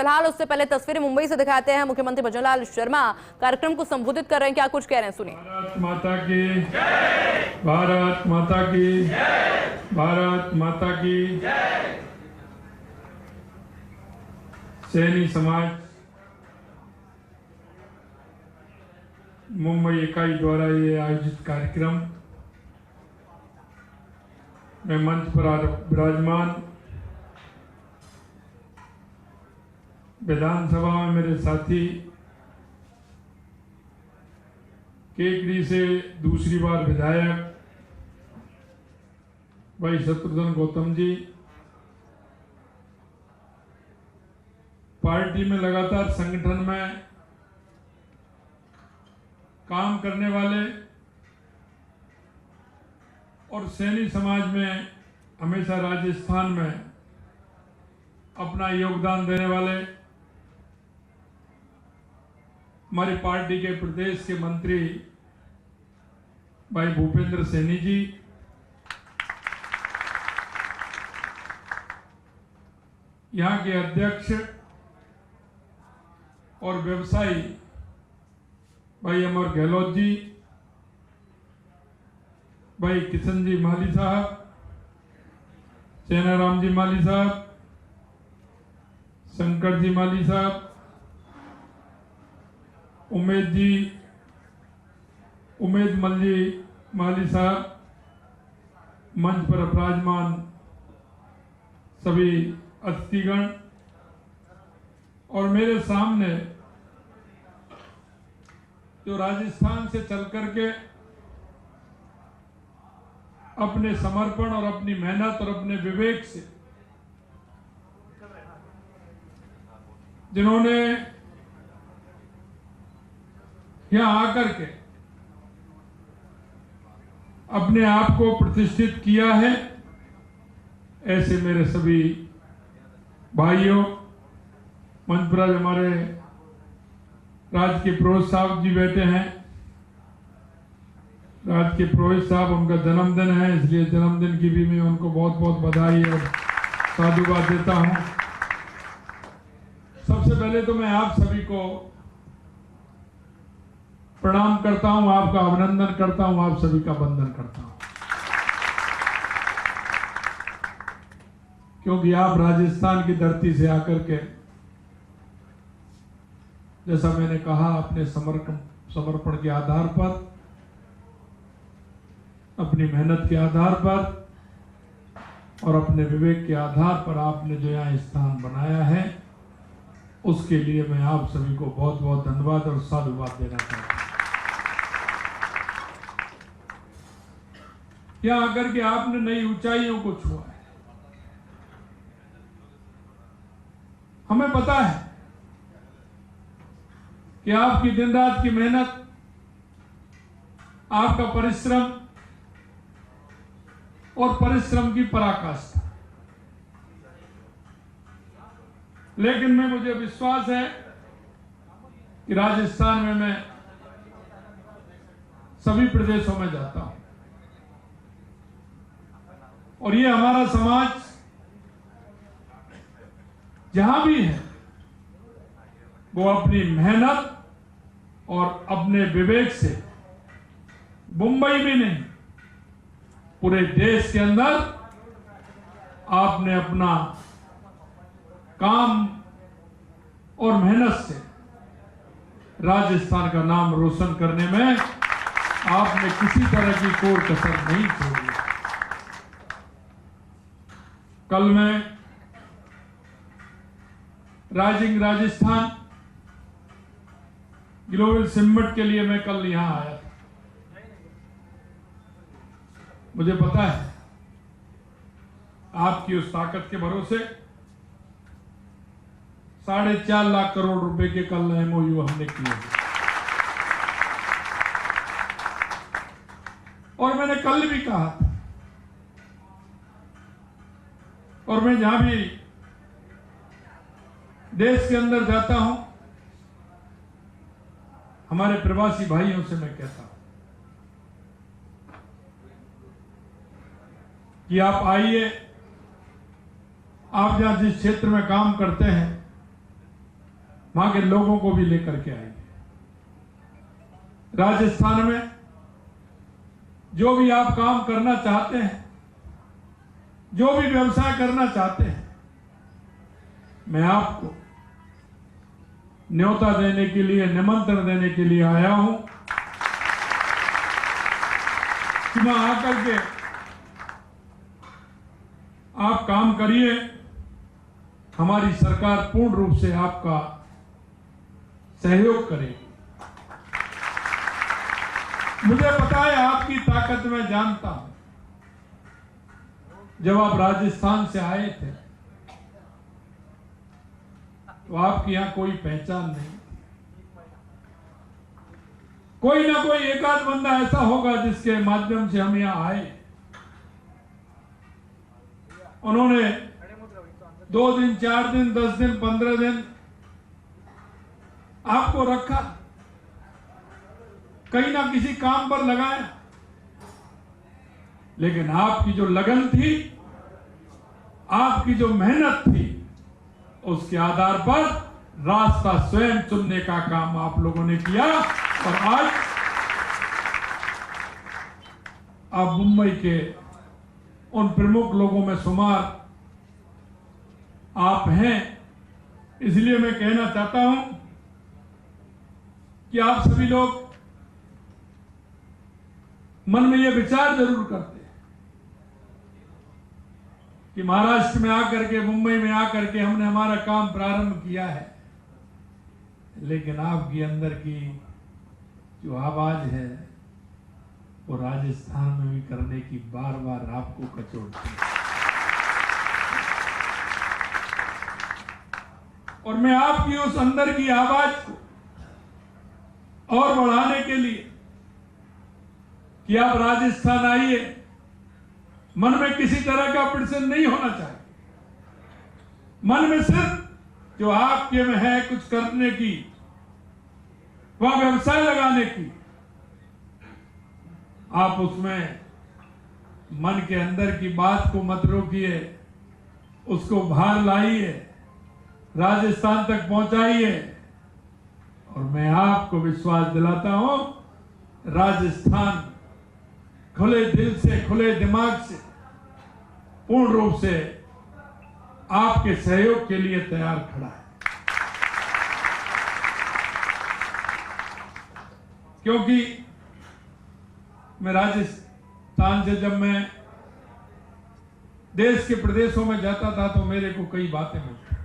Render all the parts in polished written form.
फिलहाल उससे पहले तस्वीरें मुंबई से दिखाते हैं। मुख्यमंत्री भजनलाल शर्मा कार्यक्रम को संबोधित कर रहे हैं, क्या कुछ कह रहे हैं सुनिए। भारत माता की जय, भारत माता की जय, भारत माता की जय। सैनी समाज मुंबई इकाई द्वारा ये आयोजित कार्यक्रम में मंच पर विराजमान विधानसभा में मेरे साथी केकड़ी से दूसरी बार विधायक भाई शत्रुघ्न गौतम जी, पार्टी में लगातार संगठन में काम करने वाले और सैनी समाज में हमेशा राजस्थान में अपना योगदान देने वाले हमारी पार्टी के प्रदेश के मंत्री भाई भूपेंद्र सैनी जी, यहाँ के अध्यक्ष और व्यवसायी भाई अमर गहलोत जी, भाई किशन जी माली साहब, चैनाराम जी माली साहब, शंकर जी माली साहब, उमेद मल्ली माली साहब, मंच पर विराजमान सभी अतिथिगण और मेरे सामने जो राजस्थान से चल करके अपने समर्पण और अपनी मेहनत और अपने विवेक से जिन्होंने यहां आकर के अपने आप को प्रतिष्ठित किया है, ऐसे मेरे सभी भाइयों, मंच पर आज हमारे राज्य के पुरोहित साहब जी बैठे हैं। राज्य के पुरोहित साहब, उनका जन्मदिन है, इसलिए जन्मदिन की भी मैं उनको बहुत बहुत बधाई और साधुवाद देता हूं। सबसे पहले तो मैं आप सभी को प्रणाम करता हूं, आपका अभिनंदन करता हूं, आप सभी का वंदन करता हूं, क्योंकि आप राजस्थान की धरती से आकर के, जैसा मैंने कहा, अपने समर्पण के आधार पर, अपनी मेहनत के आधार पर और अपने विवेक के आधार पर आपने जो यहाँ स्थान बनाया है, उसके लिए मैं आप सभी को बहुत बहुत धन्यवाद और साधुवाद देना चाहता हूं। यहाँ आकर के आपने नई ऊंचाइयों को छुआ है। हमें पता है कि आपकी दिन रात की मेहनत, आपका परिश्रम और परिश्रम की पराकाष्ठा, लेकिन मुझे विश्वास है कि राजस्थान में मैं सभी प्रदेशों में जाता हूं और ये हमारा समाज जहां भी है वो अपनी मेहनत और अपने विवेक से मुंबई में नहीं, पूरे देश के अंदर आपने अपना काम और मेहनत से राजस्थान का नाम रोशन करने में आपने किसी तरह की कोई कसर नहीं छोड़ी। कल मैं राइजिंग राजस्थान ग्लोबल समिट के लिए मैं कल यहां आया था। मुझे पता है आपकी उस ताकत के भरोसे 4.5 लाख करोड़ रुपए के कल MOU हमने किए और मैंने कल भी कहा था, और मैं जहां भी देश के अंदर जाता हूं, हमारे प्रवासी भाइयों से मैं कहता हूं कि आप आइए, आप जहां जिस क्षेत्र में काम करते हैं वहां के लोगों को भी लेकर के आएंगे। राजस्थान में जो भी आप काम करना चाहते हैं, जो भी व्यवसाय करना चाहते हैं, मैं आपको न्योता देने के लिए, निमंत्रण देने के लिए आया हूं कि वहां आकर के आप काम करिए। हमारी सरकार पूर्ण रूप से आपका सहयोग करेगी। मुझे पता है आपकी ताकत मैं जानता हूं। जब आप राजस्थान से आए थे तो आपके यहां कोई पहचान नहीं, कोई ना कोई एक आध बंदा ऐसा होगा जिसके माध्यम से हम यहां आए। उन्होंने 2 दिन, 4 दिन, 10 दिन, 15 दिन आपको रखा, कहीं ना किसी काम पर लगाया, लेकिन आपकी जो लगन थी, आपकी जो मेहनत थी, उसके आधार पर रास्ता स्वयं चुनने का काम आप लोगों ने किया। और आज आप मुंबई के उन प्रमुख लोगों में शुमार आप हैं। इसलिए मैं कहना चाहता हूं कि आप सभी लोग मन में यह विचार जरूर करते हैं कि महाराष्ट्र में आकर के, मुंबई में आकर के हमने हमारा काम प्रारंभ किया है, लेकिन आपके अंदर की जो आवाज है वो राजस्थान में भी करने की बार बार आपको कचोटती है। और मैं आपकी उस अंदर की आवाज को और बढ़ाने के लिए कि आप राजस्थान आइए, मन में किसी तरह का प्रश्न नहीं होना चाहिए। मन में सिर्फ जो आपके में है कुछ करने की, वह व्यवसाय लगाने की, आप उसमें मन के अंदर की बात को मत रोकिए, उसको बाहर लाइए, राजस्थान तक पहुंचाइए। और मैं आपको विश्वास दिलाता हूं, राजस्थान खुले दिल से, खुले दिमाग से, पूर्ण रूप से आपके सहयोग के लिए तैयार खड़ा है। क्योंकि मैं राजस्थान से जब मैं देश के प्रदेशों में जाता था तो मेरे को कई बातें मिलती,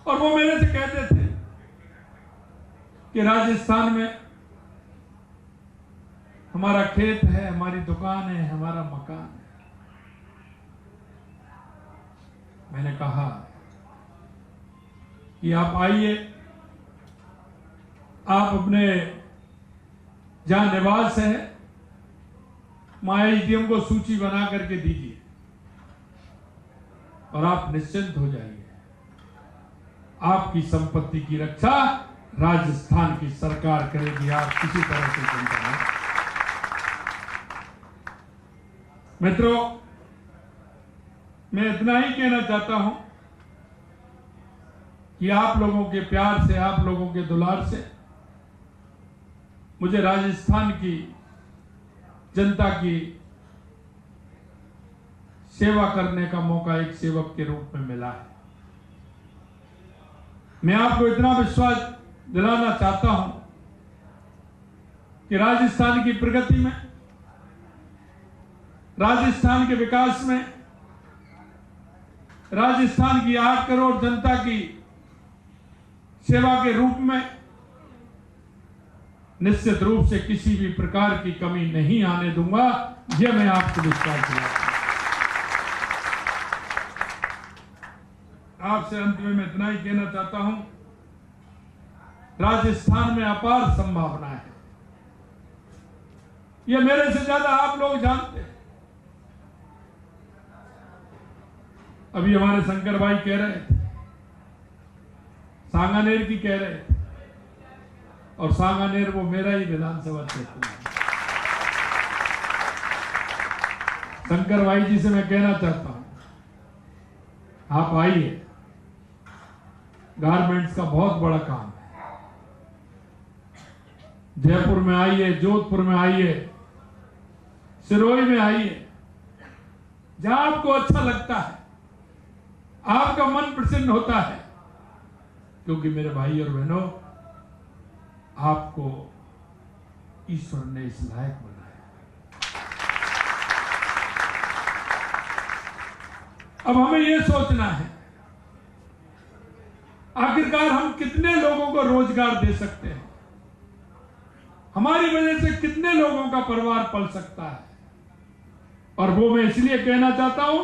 और वो मेरे से कहते थे कि राजस्थान में हमारा खेत है, हमारी दुकान है, हमारा मकान है। मैंने कहा कि आप आइए, आप अपने जहां निवास है MyITM को सूची बना करके दीजिए और आप निश्चिंत हो जाइए। आपकी संपत्ति की रक्षा राजस्थान की सरकार करेगी, आप किसी तरह से चिंता नहीं। मित्रों, मैं इतना ही कहना चाहता हूं कि आप लोगों के प्यार से, आप लोगों के दुलार से मुझे राजस्थान की जनता की सेवा करने का मौका एक सेवक के रूप में मिला है। मैं आपको इतना विश्वास दिलाना चाहता हूं कि राजस्थान की प्रगति में, राजस्थान के विकास में, राजस्थान की 8 करोड़ जनता की सेवा के रूप में निश्चित रूप से किसी भी प्रकार की कमी नहीं आने दूंगा। यह मैं आपको विश्वास दिलाता हूं। आपसे अंत में मैं इतना ही कहना चाहता हूं, राजस्थान में अपार संभावना है। यह मेरे से ज्यादा आप लोग जानते हैं। अभी हमारे शंकर भाई कह रहे थे, सांगानेर की कह रहे थे, और सांगानेर वो मेरा ही विधानसभा क्षेत्र है। शंकर भाई जी से मैं कहना चाहता हूं, आप आइए, गारमेंट्स का बहुत बड़ा काम है। जयपुर में आइए, जोधपुर में आइए, सिरोही में आइए, जहां आपको अच्छा लगता है, आपका मन प्रसन्न होता है, क्योंकि मेरे भाई और बहनों, आपको ईश्वर ने इस लायक बनाया। अब हमें यह सोचना है, आखिरकार हम कितने लोगों को रोजगार दे सकते हैं, हमारी वजह से कितने लोगों का परिवार पल सकता है। और वो मैं इसलिए कहना चाहता हूं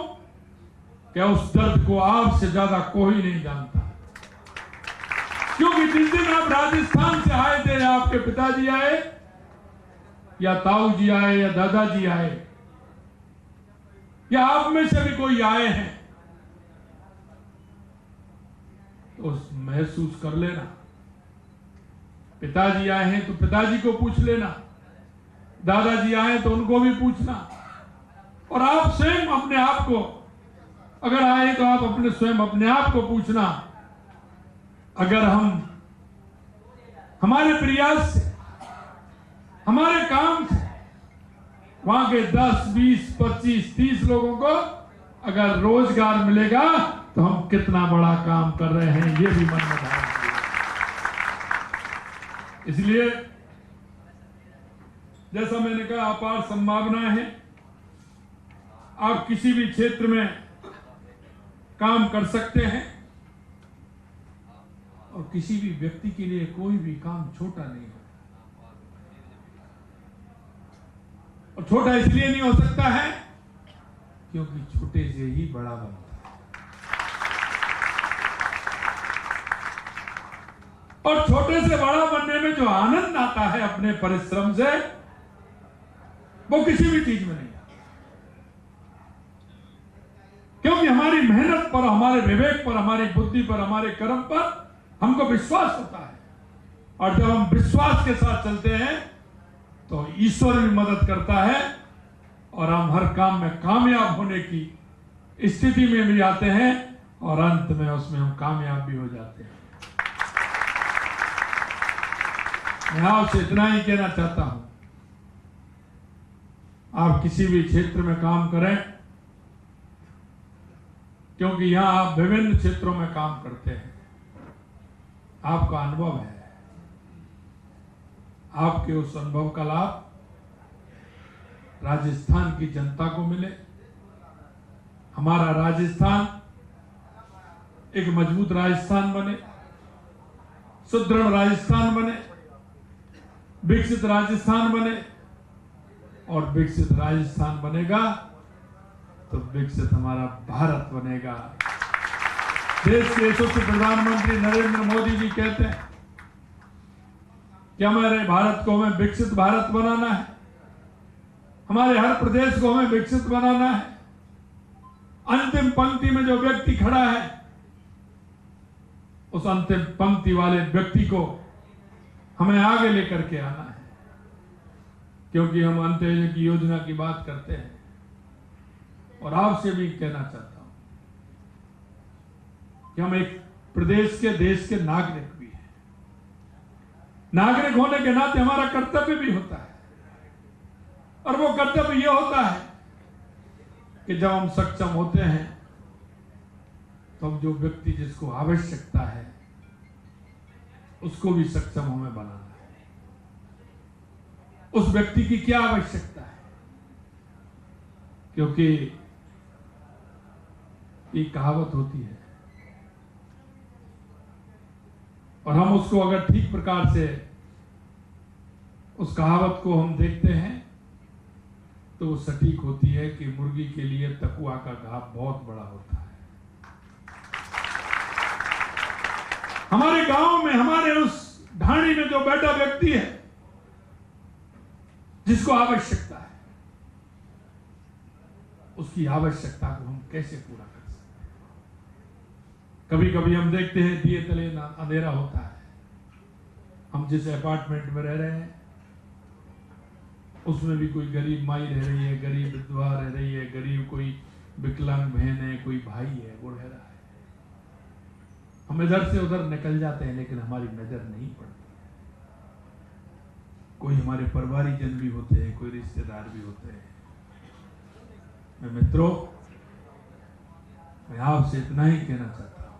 कि उस दर्द को आपसे ज्यादा कोई नहीं जानता, क्योंकि जिस दिन आप राजस्थान से आए थे, आपके पिताजी आए या ताऊ जी आए या दादाजी आए या आप में से भी कोई आए हैं, तो महसूस कर लेना। पिताजी आए हैं तो पिताजी को पूछ लेना, दादाजी आए तो उनको भी पूछना, और आप स्वयं अपने आप को, अगर आए तो आप अपने स्वयं अपने आप को पूछना, अगर हम हमारे प्रयास से, हमारे काम से वहां के 10, 20, 25, 30 लोगों को अगर रोजगार मिलेगा तो हम कितना बड़ा काम कर रहे हैं, ये भी मन में धारण कीजिए। इसलिए जैसा मैंने कहा, अपार संभावनाएं हैं। आप किसी भी क्षेत्र में काम कर सकते हैं, और किसी भी व्यक्ति के लिए कोई भी काम छोटा नहीं है। और छोटा इसलिए नहीं हो सकता है क्योंकि छोटे से ही बड़ा बनता है। और छोटे से बड़ा बनने में जो आनंद आता है अपने परिश्रम से, वो किसी भी चीज में नहीं आता, क्योंकि हमारी मेहनत पर, हमारे विवेक पर, हमारी बुद्धि पर, हमारे कर्म पर हमको विश्वास होता है। और जब हम विश्वास के साथ चलते हैं तो ईश्वर भी मदद करता है, और हम हर काम में कामयाब होने की स्थिति में भी आते हैं, और अंत में उसमें हम कामयाब भी हो जाते हैं। मैं आपसे इतना ही कहना चाहता हूं, आप किसी भी क्षेत्र में काम करें, क्योंकि यहां आप विभिन्न क्षेत्रों में काम करते हैं, आपका अनुभव है, आपके उस अनुभव का लाभ राजस्थान की जनता को मिले, हमारा राजस्थान एक मजबूत राजस्थान बने, सुदृढ़ राजस्थान बने, विकसित राजस्थान बने, और विकसित राजस्थान बनेगा तो विकसित हमारा भारत बनेगा। देश के यशस्वी प्रधानमंत्री नरेंद्र मोदी जी कहते हैं कि हमारे भारत को हमें विकसित भारत बनाना है, हमारे हर प्रदेश को हमें विकसित बनाना है। अंतिम पंक्ति में जो व्यक्ति खड़ा है, उस अंतिम पंक्ति वाले व्यक्ति को हमें आगे लेकर के आना है, क्योंकि हम अंत्योदय की योजना की बात करते हैं। और आपसे भी कहना चाहता हूं कि हम एक प्रदेश के, देश के नागरिक भी हैं। नागरिक होने के नाते हमारा कर्तव्य भी होता है, और वो कर्तव्य ये होता है कि जब हम सक्षम होते हैं तो हम जो व्यक्ति जिसको आवश्यकता है उसको भी सक्षम हमें बनाना है। उस व्यक्ति की क्या आवश्यकता है, क्योंकि एक कहावत होती है, और हम उसको अगर ठीक प्रकार से उस कहावत को हम देखते हैं तो वो सटीक होती है कि मुर्गी के लिए तकुआ का घाव बहुत बड़ा होता है। हमारे गांव में, हमारे उस ढाणी में जो बैठा व्यक्ति है जिसको आवश्यकता है, उसकी आवश्यकता को हम कैसे पूरा कर सकते हैं। कभी कभी हम देखते हैं दिए तले अंधेरा होता है। हम जिस अपार्टमेंट में रह रहे हैं उसमें भी कोई गरीब माई रह रही है, गरीब विधवा रह रही है, गरीब कोई विकलांग बहन है, कोई भाई है, वो रह रहा है। हम इधर से उधर निकल जाते हैं लेकिन हमारी नजर नहीं पड़ती। कोई हमारे परिवारी जन भी होते हैं, कोई रिश्तेदार भी होते हैं। मैं मित्रों, मैं आपसे इतना ही कहना चाहता हूं,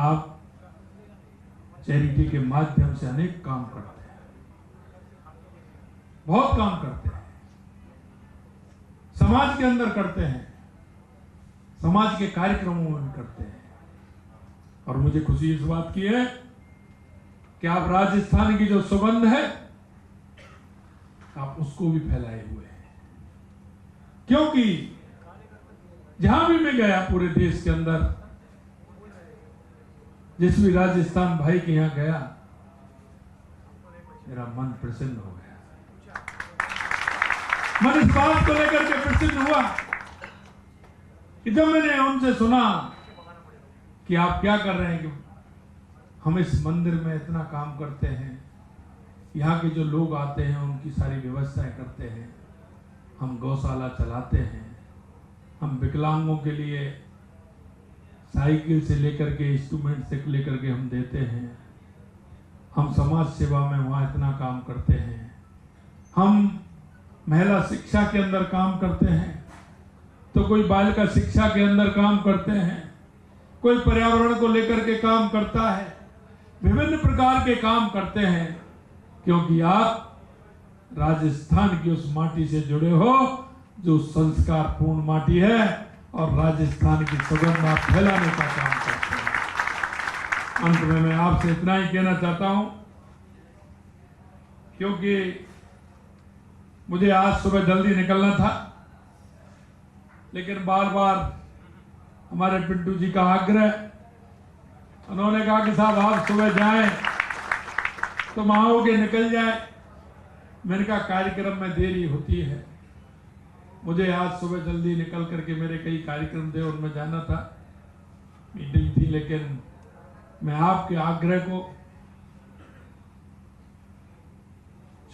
आप चैरिटी के माध्यम से अनेक काम करते हैं, बहुत काम करते हैं, समाज के अंदर करते हैं, समाज के कार्यक्रमों में करते हैं। और मुझे खुशी इस बात की है कि आप राजस्थान की जो सुगंध है आप उसको भी फैलाए हुए हैं। क्योंकि जहां भी मैं गया पूरे देश के अंदर, जिस भी राजस्थान भाई के यहां गया, मेरा मन प्रसन्न हो गया। मन इस बात को लेकर के प्रसन्न हुआ कि जब मैंने उनसे सुना कि आप क्या कर रहे हैं, कि हम इस मंदिर में इतना काम करते हैं, यहाँ के जो लोग आते हैं उनकी सारी व्यवस्थाएं करते हैं, हम गौशाला चलाते हैं, हम विकलांगों के लिए साइकिल से लेकर के इंस्ट्रूमेंट से लेकर के हम देते हैं, हम समाज सेवा में वहाँ इतना काम करते हैं, हम महिला शिक्षा के अंदर काम करते हैं, तो कोई बालिका शिक्षा के अंदर काम करते हैं, कोई पर्यावरण को लेकर के काम करता है, विभिन्न प्रकार के काम करते हैं। क्योंकि आप राजस्थान की उस माटी से जुड़े हो जो संस्कार पूर्ण माटी है, और राजस्थान की सुगंध आप फैलाने का काम करते हैं। अंत में मैं आपसे इतना ही कहना चाहता हूं, क्योंकि मुझे आज सुबह जल्दी निकलना था, लेकिन बार बार हमारे पिंटू जी का आग्रह, उन्होंने कहा कि साहब आप सुबह जाएं तो वहां के निकल जाए। मैंने कहा कार्यक्रम में देरी होती है, मुझे आज सुबह जल्दी निकल करके मेरे कई कार्यक्रम थे उनमें जाना था, मीटिंग थी, लेकिन मैं आपके आग्रह को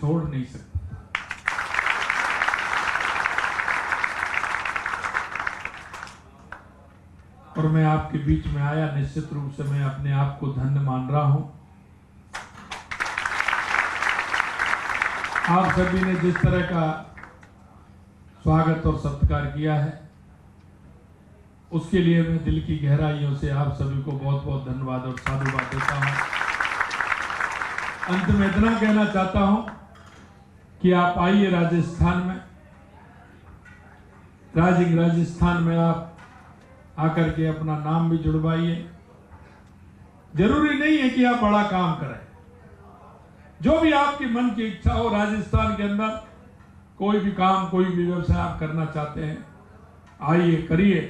छोड़ नहीं सकता। और मैं आपके बीच में आया, निश्चित रूप से मैं अपने आप को धन्य मान रहा हूं। आप सभी ने जिस तरह का स्वागत और सत्कार किया है, उसके लिए मैं दिल की गहराइयों से आप सभी को बहुत बहुत धन्यवाद और साधुवाद देता हूं। अंत में इतना कहना चाहता हूं कि आप आइए राजस्थान में, राजस्थान में आप आकर के अपना नाम भी जुड़वाइए। जरूरी नहीं है कि आप बड़ा काम करें, जो भी आपकी मन की इच्छा हो, राजस्थान के अंदर कोई भी काम, कोई भी व्यवसाय आप करना चाहते हैं, आइए करिए।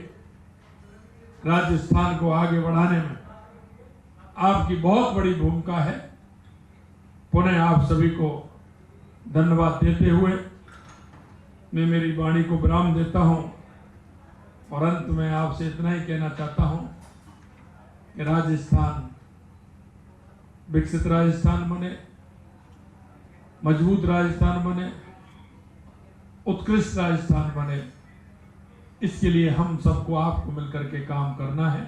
राजस्थान को आगे बढ़ाने में आपकी बहुत बड़ी भूमिका है। पुनः आप सभी को धन्यवाद देते हुए मैं मेरी वाणी को विराम देता हूं, और अंत में आपसे इतना ही कहना चाहता हूं कि राजस्थान विकसित राजस्थान बने, मजबूत राजस्थान बने, उत्कृष्ट राजस्थान बने। इसके लिए हम सबको आपको मिलकर के काम करना है।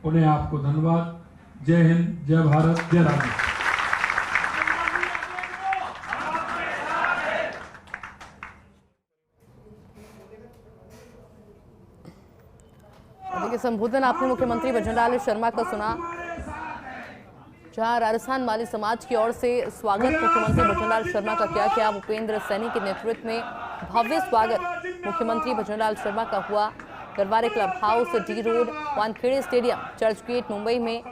उन्हें आपको धन्यवाद। जय हिंद, जय भारत, जय राजस्थान। देखिए, संबोधन आपने मुख्यमंत्री भजनलाल शर्मा का सुना, जहां राजस्थान माली समाज की ओर से स्वागत मुख्यमंत्री भजनलाल शर्मा का किया गया। भूपेंद्र सैनी के नेतृत्व में भव्य स्वागत मुख्यमंत्री भजनलाल शर्मा का हुआ। Garware club house, D road, Wankhede stadium, church gate, Mumbai में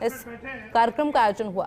इस कार्यक्रम का आयोजन हुआ।